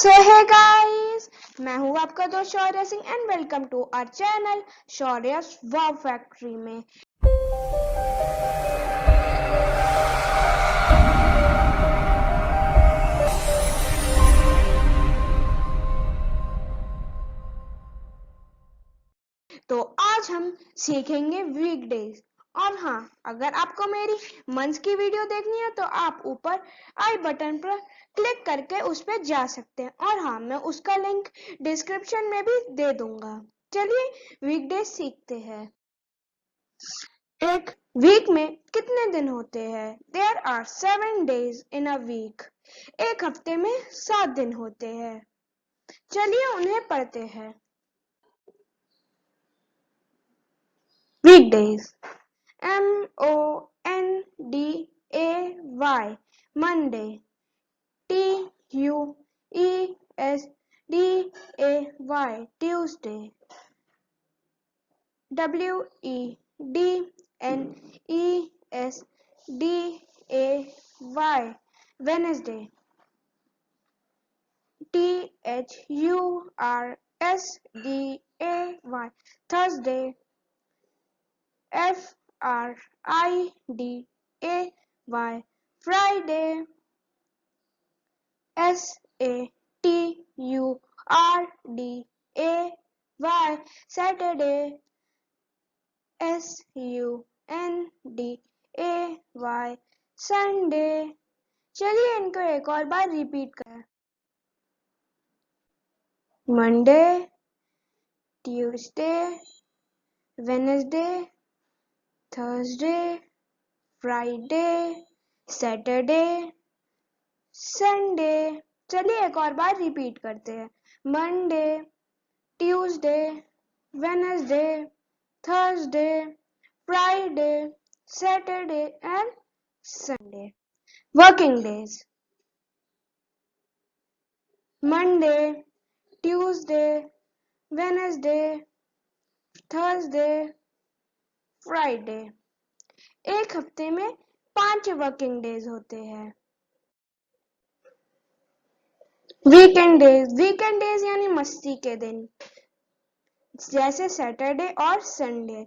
सो hey guys, मैं हूँ आपका दोस्त Shaurya Singh and welcome to our channel Shaurya's wow factory में। तो आज हम सीखेंगे वीकडेज। और हाँ, अगर आपको मेरी मंथ की वीडियो देखनी है तो आप ऊपर आई बटन पर क्लिक करके उस पर जा सकते हैं। और हाँ, मैं उसका लिंक डिस्क्रिप्शन में भी दे दूंगा। चलिए वीकडेज सीखते हैं। एक वीक में कितने दिन होते हैं? There are 7 days in a week. एक हफ्ते में 7 दिन होते हैं। चलिए उन्हें पढ़ते हैं। Weekdays, MONDAY, Monday. TUESDAY, Tuesday. WEDNESDAY, Wednesday. THURSDAY, Thursday. FRIDAY, Friday. SATURDAY, Saturday. SUNDAY, Sunday. चलिए इनको एक और बार रिपीट करें। Monday, Tuesday, Wednesday, Thursday, Friday, Saturday, Sunday. चलिए एक और बार रिपीट करते हैं। Monday, Tuesday, Wednesday, Thursday, Friday, Saturday and Sunday. Working days, Monday, Tuesday, Wednesday, Thursday, Friday. एक हफ्ते में 5 वर्किंग डेज होते हैं। वीकेंड डेज यानी मस्ती के दिन, जैसे सैटरडे और Sunday.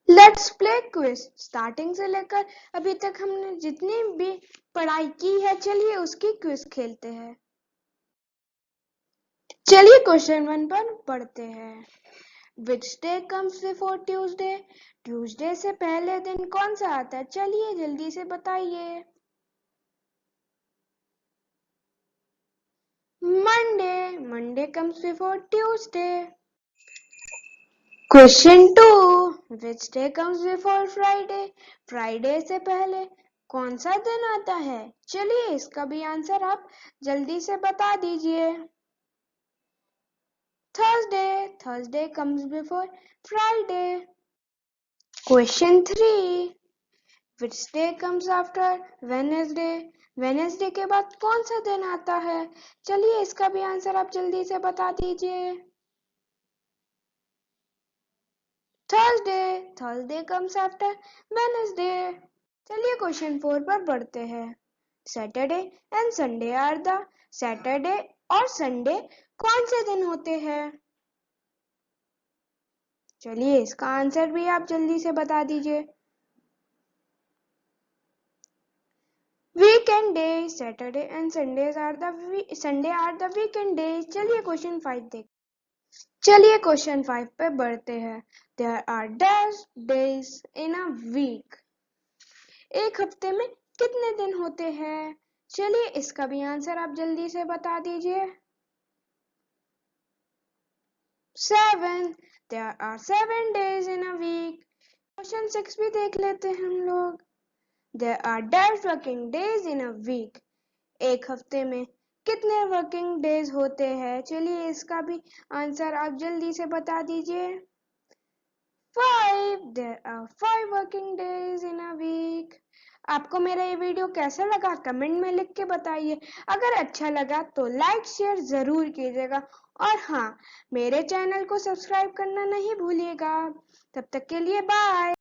Let's play quiz. Starting से लेकर अभी तक हमने जितनी भी पढ़ाई की है, चलिए उसकी क्विज खेलते हैं। चलिए क्वेश्चन 1 पर पढ़ते हैं। Which day comes before Tuesday? Tuesday से पहले दिन कौन सा आता है? चलिए जल्दी से बताइए। Monday comes before Tuesday. Question 2. Which day comes before Friday? Friday से पहले कौन सा दिन आता है? चलिए इसका भी आंसर आप जल्दी से बता दीजिए। Thursday comes before Friday. Question 3. Which day comes after Wednesday? Wednesday के बाद कौन सा दिन आता है? चलिए इसका भी आंसर आप जल्दी से बता दीजिए। Thursday comes after Wednesday. चलिए क्वेश्चन 4 पर बढ़ते हैं। Saturday and Sunday are the. Saturday और संडे कौन से दिन होते हैं? चलिए इसका आंसर भी आप जल्दी से बता दीजिए। Weekend day. Saturday and Sunday are the weekend day. चलिए क्वेश्चन 5 पे बढ़ते हैं। There are dash days in a week. एक हफ्ते में कितने दिन होते हैं? चलिए इसका भी आंसर आप जल्दी से बता दीजिए। 7। There are 7 days in a week. Question 6 भी देख लेते हैं हम लोग। There are dash working days in a week. एक हफ्ते में कितने वर्किंग डेज होते हैं? चलिए इसका भी आंसर आप जल्दी से बता दीजिए। 5। There are 5 working days in a week. आपको मेरा ये वीडियो कैसा लगा कमेंट में लिख के बताइए। अगर अच्छा लगा तो लाइक शेयर जरूर कीजिएगा। और हाँ, मेरे चैनल को सब्सक्राइब करना नहीं भूलिएगा। तब तक के लिए बाय।